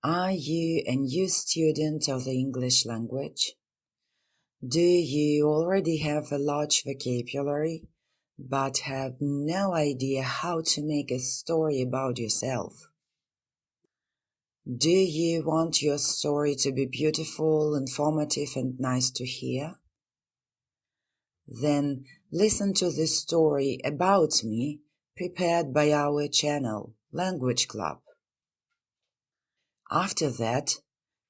Are you a new student of the English language? Do you already have a large vocabulary, but have no idea how to make a story about yourself? Do you want your story to be beautiful, informative, and nice to hear? Then listen to this story about me prepared by our channel, Language Club. After that,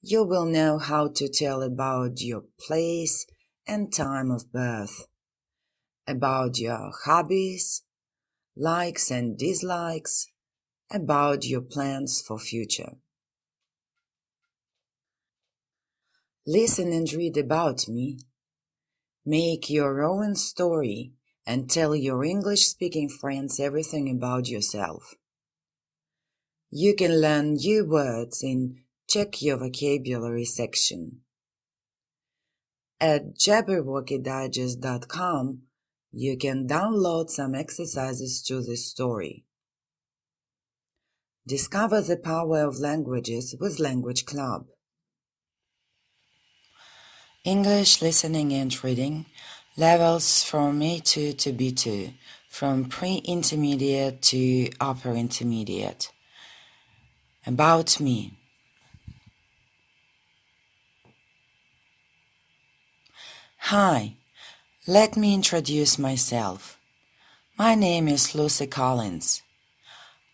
you will know how to tell about your place and time of birth, about your hobbies, likes and dislikes, about your plans for future. Listen and read about me. Make your own story and tell your English-speaking friends everything about yourself. You can learn new words in Check Your Vocabulary section. At jabberwockiedigest.com, you can download some exercises to this story. Discover the power of languages with Language Club. English listening and reading, levels from A2 to B2, from pre-intermediate to upper intermediate. About me. Hi, let me introduce myself. My name is Lucy Collins.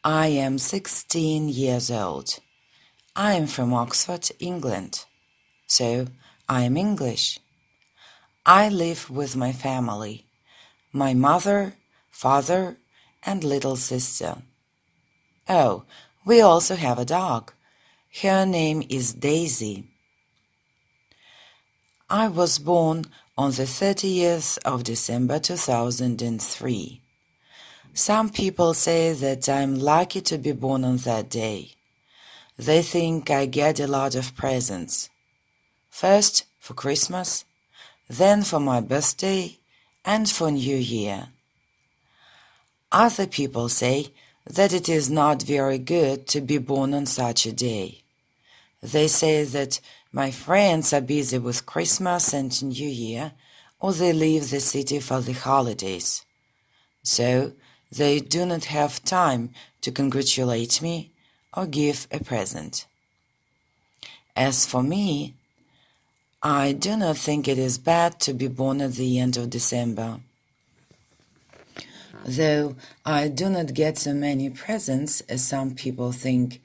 I am 16 years old. I am from Oxford, England, so I am English. I live with my family, my mother, father, and little sister. Oh, we also have a dog. Her name is Daisy. I was born on the 30th of December 2003. Some people say that I'm lucky to be born on that day. They think I get a lot of presents. First for Christmas, then for my birthday, and for New Year. Other people say that it is not very good to be born on such a day. They say that my friends are busy with Christmas and New Year, or they leave the city for the holidays. So they do not have time to congratulate me or give a present. As for me, I do not think it is bad to be born at the end of December. Though I do not get so many presents as some people think,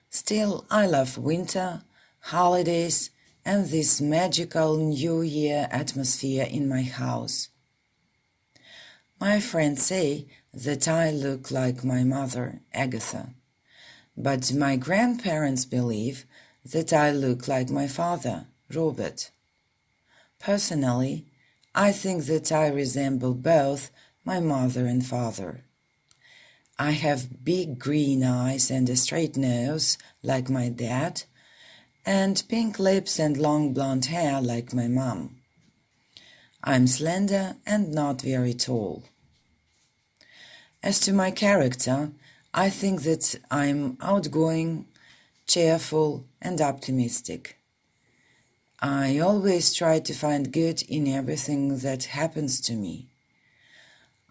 still I love winter, holidays, and this magical New Year atmosphere in my house. My friends say that I look like my mother, Agatha, but my grandparents believe that I look like my father, Robert. Personally, I think that I resemble both my mother and father. I have big green eyes and a straight nose, like my dad, and pink lips and long blonde hair, like my mom. I'm slender and not very tall. As to my character, I think that I'm outgoing, cheerful, and optimistic. I always try to find good in everything that happens to me.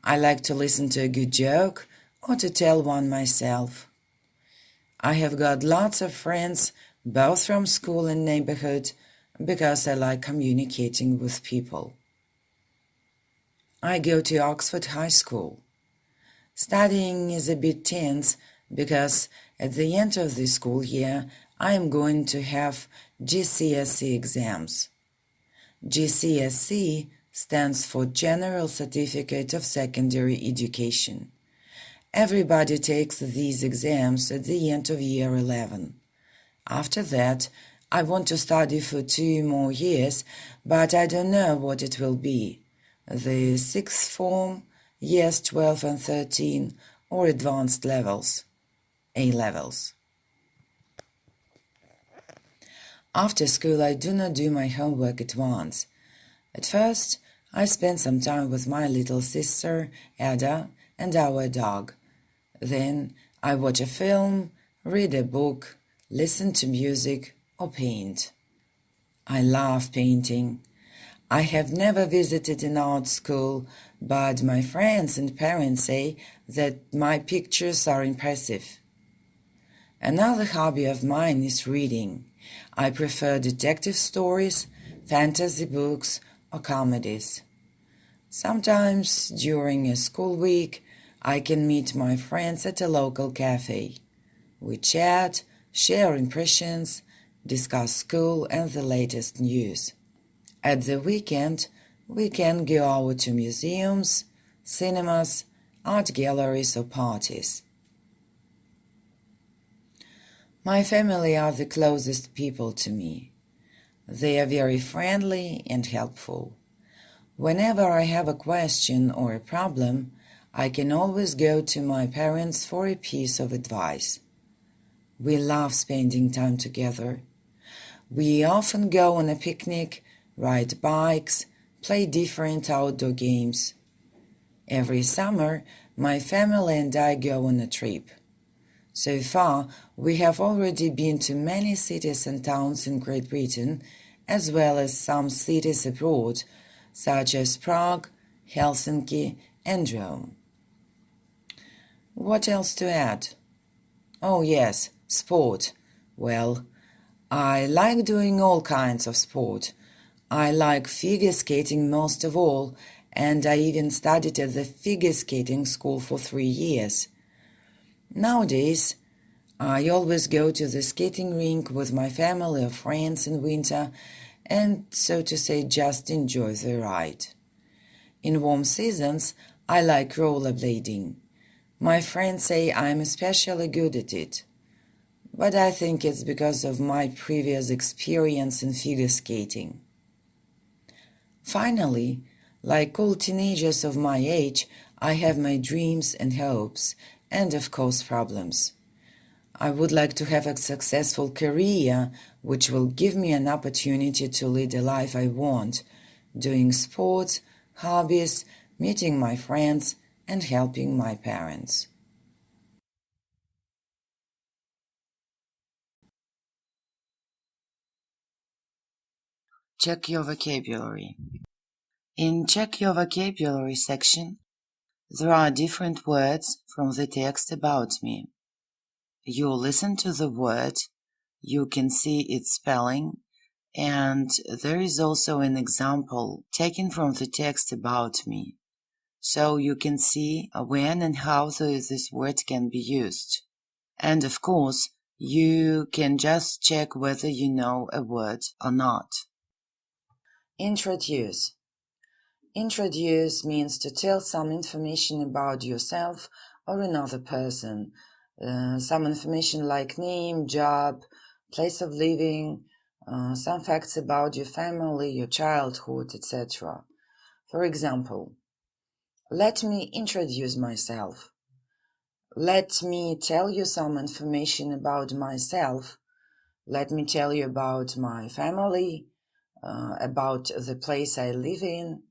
I like to listen to a good joke or to tell one myself. I have got lots of friends, both from school and neighborhood, because I like communicating with people. I go to Oxford High School. Studying is a bit tense because at the end of the school year I am going to have GCSE exams. GCSE stands for General Certificate of Secondary Education. Everybody takes these exams at the end of year 11. After that, I want to study for 2 more years, but I don't know what it will be. The sixth form, years 12 and 13, or advanced levels, A-levels. After school, I do not do my homework at once. At first, I spend some time with my little sister, Ada, and our dog. Then I watch a film, read a book, listen to music, or paint. I love painting. I have never visited an art school, but my friends and parents say that my pictures are impressive. Another hobby of mine is reading. I prefer detective stories, fantasy books, or comedies. Sometimes during a school week, I can meet my friends at a local cafe. We chat, share impressions, discuss school and the latest news. At the weekend, we can go out to museums, cinemas, art galleries or parties. My family are the closest people to me. They are very friendly and helpful. Whenever I have a question or a problem, I can always go to my parents for a piece of advice. We love spending time together. We often go on a picnic, ride bikes, play different outdoor games. Every summer, my family and I go on a trip. So far, we have already been to many cities and towns in Great Britain, as well as some cities abroad, such as Prague, Helsinki, and Rome. What else to add? Oh yes, sport. Well, I like doing all kinds of sport. I like figure skating most of all, and I even studied at the figure skating school for 3 years. Nowadays, I always go to the skating rink with my family or friends in winter and, so to say, just enjoy the ride. In warm seasons, I like rollerblading. My friends say I'm especially good at it, but I think it's because of my previous experience in figure skating. Finally, like all teenagers of my age, I have my dreams and hopes, and of course problems. I would like to have a successful career which will give me an opportunity to lead the life I want, doing sports, hobbies, meeting my friends, and helping my parents. Check your vocabulary. In Check Your Vocabulary section, there are different words from the text about me. You listen to the word, you can see its spelling, and there is also an example taken from the text about me. So you can see when and how this word can be used. And of course, you can just check whether you know a word or not. Introduce. Introduce means to tell some information about yourself or another person. Some information like name, job, place of living, some facts about your family, your childhood, etc. For example, let me introduce myself. Let me tell you some information about myself. Let me tell you about my family, about the place I live in,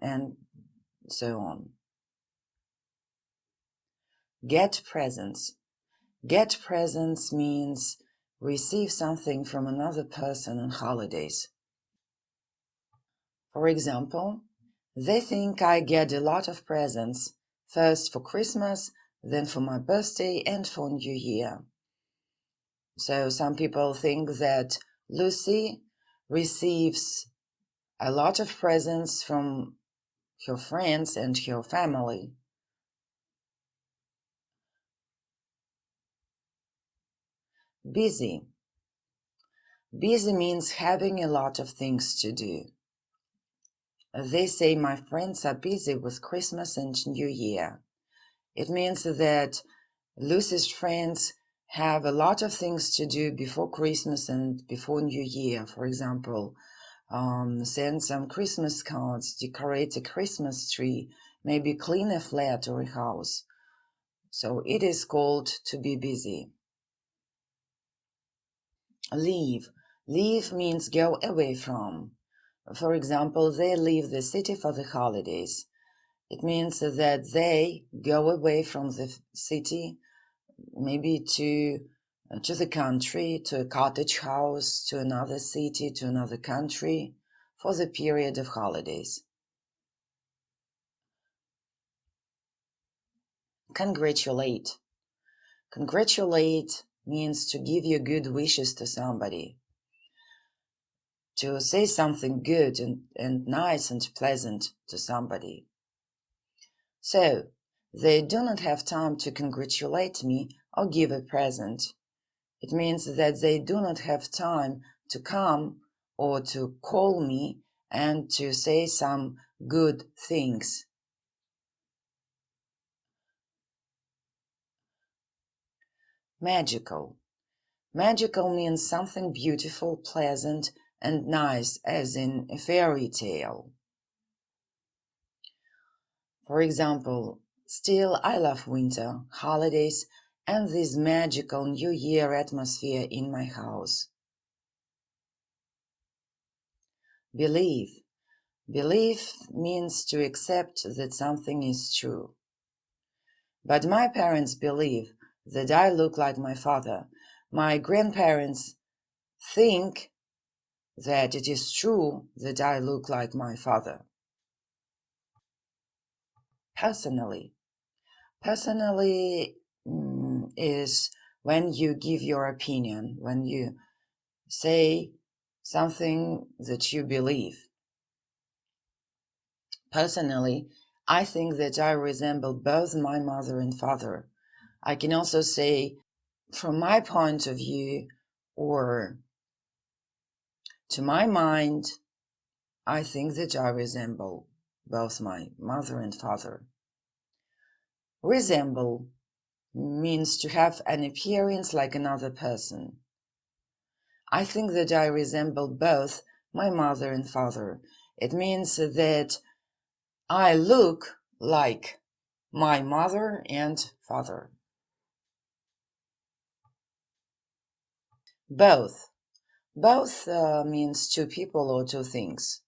and so on. Get presents. Get presents means receive something from another person on holidays. For example, they think I get a lot of presents, first for Christmas, then for my birthday and for New Year. So some people think that Lucy receives a lot of presents from her friends and her family. Busy. Busy means having a lot of things to do. They say my friends are busy with Christmas and New Year. It means that Lucy's friends have a lot of things to do before Christmas and before New Year. For example, send some Christmas cards, decorate a Christmas tree, maybe clean a flat or a house. So it is called to be busy. Leave. Leave means go away from. For example, they leave the city for the holidays. It means that they go away from the city, maybe to to the country, to a cottage house, to another city, to another country for the period of holidays. Congratulate. Congratulate means to give your good wishes to somebody, to say something good and nice and pleasant to somebody. So, they do not have time to congratulate me or give a present. It means that they do not have time to come or to call me and to say some good things. Magical. Magical means something beautiful, pleasant, and nice, as in a fairy tale. For example, still I love winter, holidays, and this magical New Year atmosphere in my house. Believe. Belief means to accept that something is true. But my parents believe that I look like my father. My grandparents think that it is true that I look like my father. Personally. Personally is when you give your opinion, when you say something that you believe. Personally, I think that I resemble both my mother and father. I can also say, from my point of view, or to my mind, I think that I resemble both my mother and father. Resemble means to have an appearance like another person. I think that I resemble both my mother and father. It means that I look like my mother and father. Both. Both means two people or two things.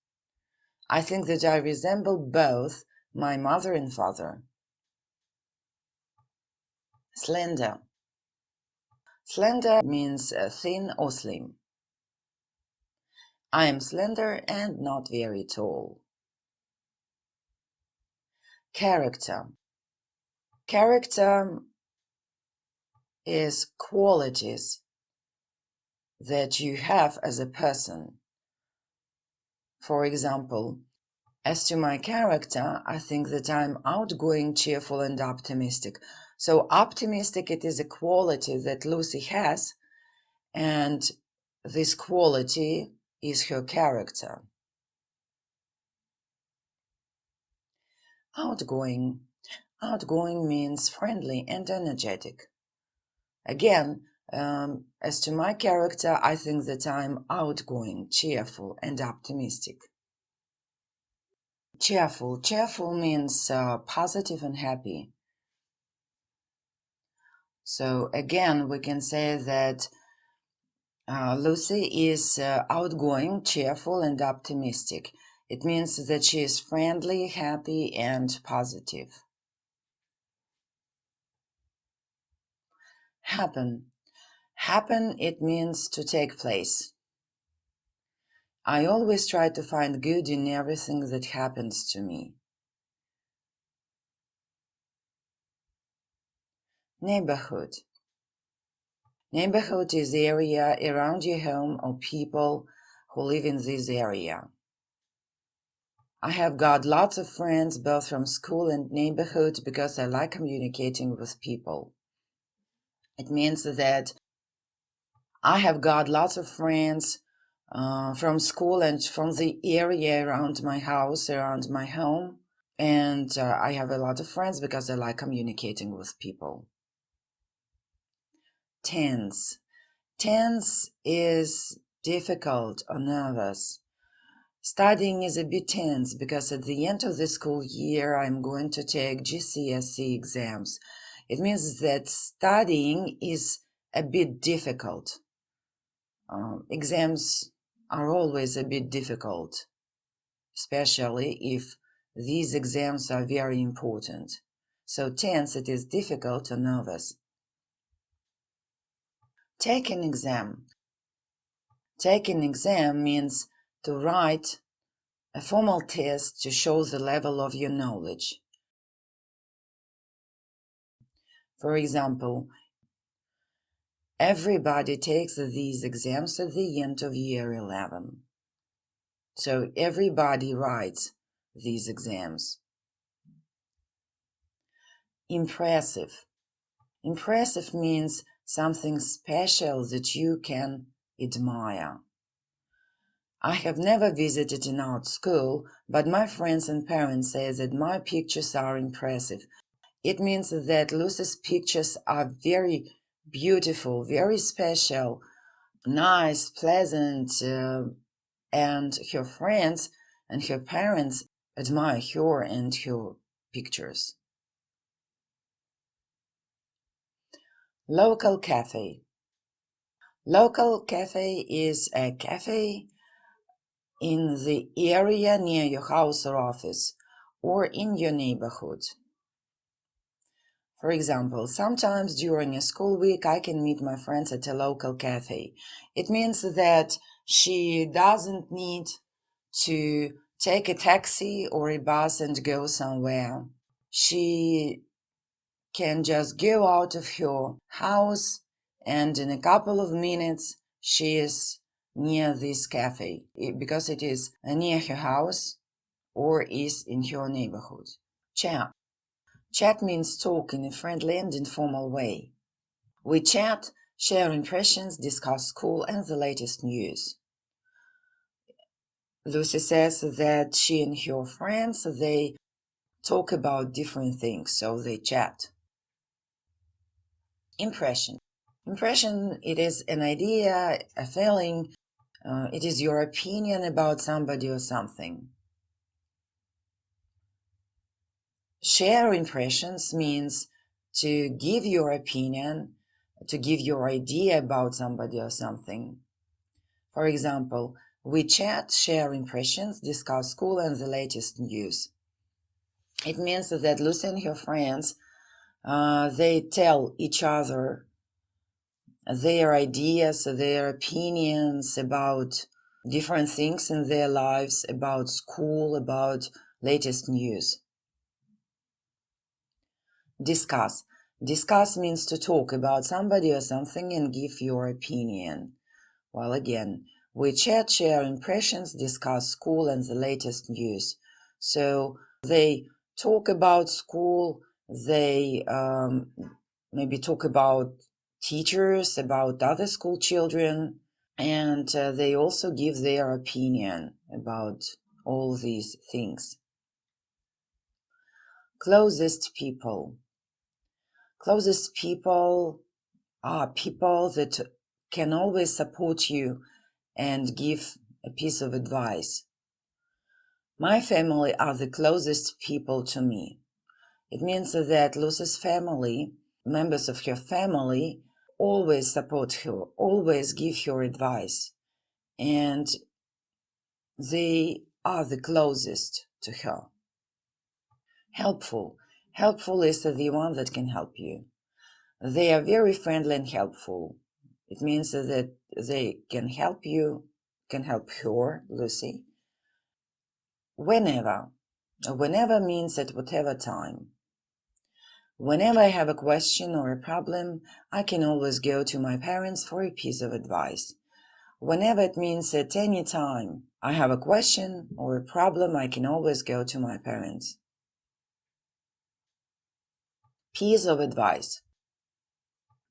I think that I resemble both my mother and father. Slender. Slender means thin or slim. I am slender and not very tall. Character. Character is qualities that you have as a person. For example, as to my character, I think that I'm outgoing, cheerful, and optimistic. So optimistic, it is a quality that Lucy has, and this quality is her character. Outgoing. Outgoing means friendly and energetic. Again, as to my character, I think that I'm outgoing, cheerful, and optimistic. Cheerful. Cheerful means positive and happy. So again, we can say that Lucy is outgoing, cheerful, and optimistic. It means that she is friendly, happy, and positive. Happen. Happen, it means to take place. I always try to find good in everything that happens to me. Neighborhood. Neighborhood is the area around your home or people who live in this area. I have got lots of friends both from school and neighborhood because I like communicating with people. It means that I have got lots of friends from school and from the area around my house, around my home. And I have a lot of friends because I like communicating with people. Tense. Tense is difficult or nervous. Studying is a bit tense because at the end of the school year I'm going to take GCSE exams. It means that studying is a bit difficult. Exams are always a bit difficult, especially if these exams are very important. So tense, it is difficult or nervous. Take an exam. Take an exam means to write a formal test to show the level of your knowledge. For example, everybody takes these exams at the end of year 11. So everybody writes these exams. Impressive. Impressive means something special that you can admire. I have never visited an art school, but my friends and parents say that my pictures are impressive. It means that Lucy's pictures are very beautiful, very special, nice, pleasant, and her friends and her parents admire her and her pictures. Local cafe. Local cafe is a cafe in the area near your house or office, or in your neighborhood. For example, sometimes during a school week I can meet my friends at a local cafe. It means that she doesn't need to take a taxi or a bus and go somewhere. She can just go out of her house, and in a couple of minutes she is near this cafe, because it is near her house or is in her neighborhood. Chat. Chat means talk in a friendly and informal way. We chat, share impressions, discuss school and the latest news. Lucy says that she and her friends, they talk about different things, so they chat. Impression. Impression, it is an idea, a feeling, it is your opinion about somebody or something. Share impressions means to give your opinion, to give your idea about somebody or something. For example, we chat, share impressions, discuss school and the latest news. It means that Lucy and her friends, they tell each other their ideas, their opinions about different things in their lives, about school, about latest news. Discuss. Discuss means to talk about somebody or something and give your opinion. Well, again, we chat, share impressions, discuss school and the latest news. So they talk about school, they maybe talk about teachers, about other school children, and they also give their opinion about all these things. Closest people. Closest people are people that can always support you and give a piece of advice. My family are the closest people to me. It means that Lucy's family, members of her family, always support her, always give her advice, and they are the closest to her. Helpful. Helpful is the one that can help you. They are very friendly and helpful. It means that they can help you, can help her, Lucy, whenever. Whenever means at whatever time. Whenever I have a question or a problem, I can always go to my parents for a piece of advice. Whenever it means at any time I have a question or a problem, I can always go to my parents. Piece of advice.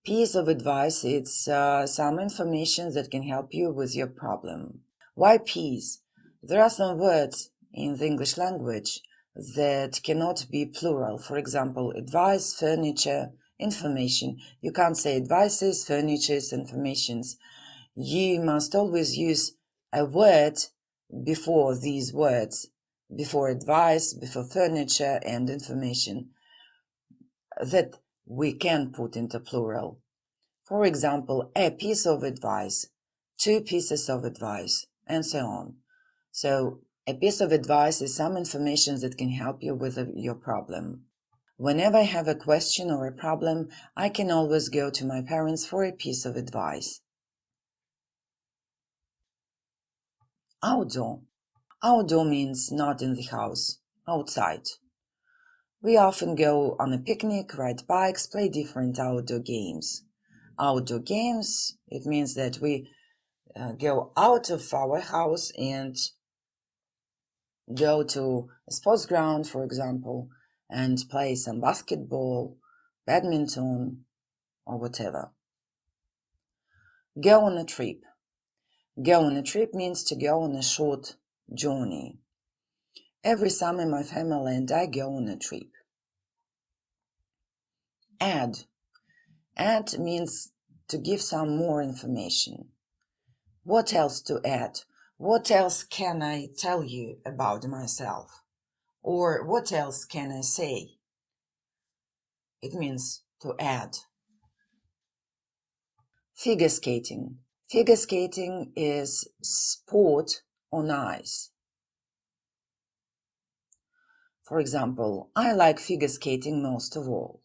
Piece of advice, it's some information that can help you with your problem. Why piece? There are some words in the English language that cannot be plural. For example, advice, furniture, information. You can't say advices, furnitures, informations. You must always use a word before these words, before advice, before furniture and information, that we can put into plural. For example, a piece of advice, two pieces of advice, and so on. So a piece of advice is some information that can help you with your problem. Whenever I have a question or a problem, I can always go to my parents for a piece of advice. Outdoor. Outdoor means not in the house, outside. We often go on a picnic, ride bikes, play different outdoor games. Outdoor games, it means that we go out of our house and go to a sports ground, for example, and play some basketball, badminton, or whatever. Go on a trip. Go on a trip means to go on a short journey. Every summer my family and I go on a trip. Add. Add means to give some more information. What else to add? What else can I tell you about myself? Or what else can I say? It means to add. Figure skating. Figure skating is sport on ice. For example, I like figure skating most of all.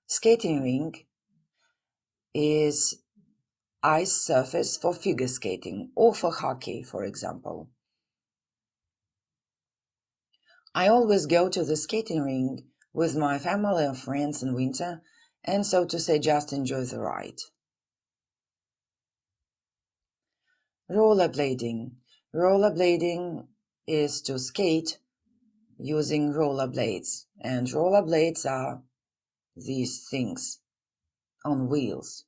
Skating rink is ice surface for figure skating or for hockey, for example. I always go to the skating rink with my family or friends in winter and, so to say, just enjoy the ride. Rollerblading. Rollerblading is to skate using rollerblades, and rollerblades are these things on wheels.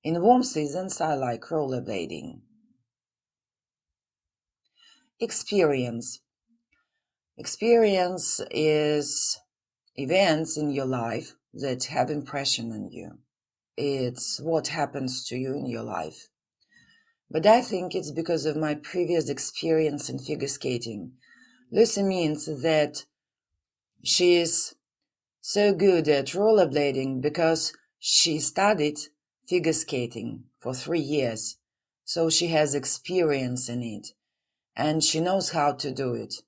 In warm seasons, I like rollerblading. Experience. Experience is events in your life that have impression on you. It's what happens to you in your life. But I think it's because of my previous experience in figure skating. Lucy means that she is so good at rollerblading because she studied figure skating for 3 years. So she has experience in it and she knows how to do it.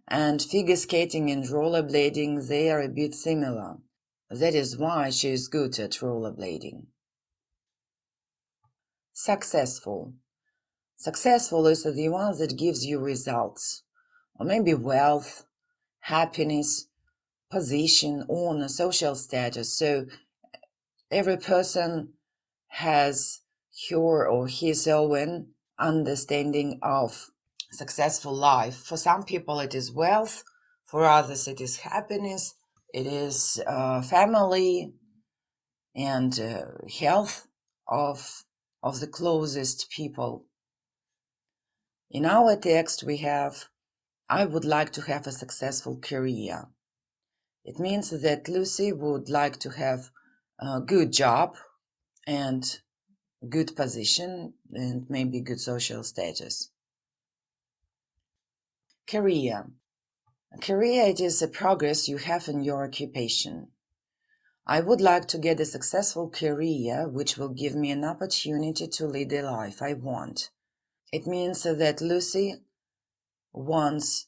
And figure skating and rollerblading, they are a bit similar. That is why she is good at rollerblading. Successful. Successful is the one that gives you results, or maybe wealth, happiness, position, honor, social status. So every person has her or his own understanding of successful life. For some people it is wealth, for others it is happiness, it is family and health of the closest people. In our text we have, I would like to have a successful career. It means that Lucy would like to have a good job and good position and maybe good social status. Career. Career, it is a progress you have in your occupation. I would like to get a successful career which will give me an opportunity to lead the life I want. It means that Lucy wants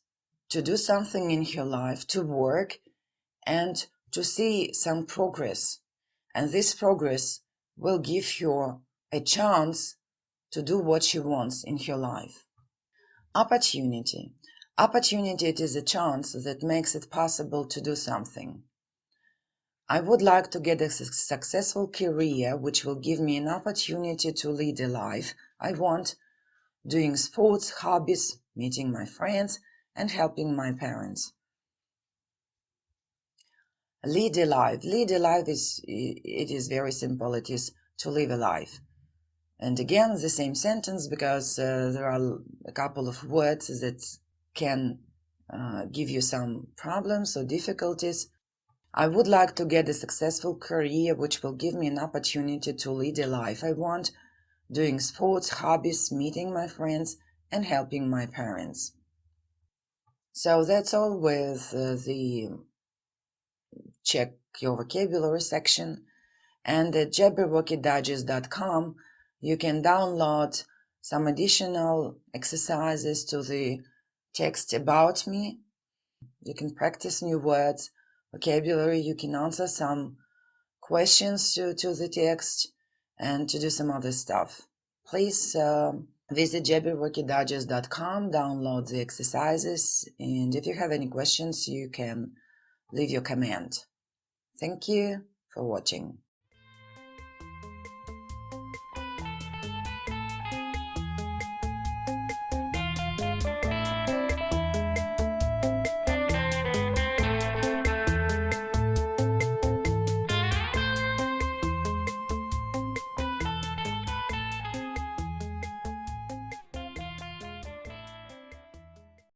to do something in her life, to work and to see some progress. And this progress will give her a chance to do what she wants in her life. Opportunity. Opportunity, it is a chance that makes it possible to do something. I would like to get a successful career which will give me an opportunity to lead a life I want, doing sports, hobbies, meeting my friends, and helping my parents. Lead a life. Lead a life is very simple. It is to live a life. And again, the same sentence, because there are a couple of words that can give you some problems or difficulties. I would like to get a successful career which will give me an opportunity to lead a life I want, doing sports, hobbies, meeting my friends, and helping my parents. So that's all with the check your vocabulary section. And at jabberwockydodgers.com you can download some additional exercises to the text about me. You can practice new words, vocabulary. You can answer some questions to the text and to do some other stuff. Please visit jabberwockiedigest.com, download the exercises, and if you have any questions, you can leave your comment. Thank you for watching.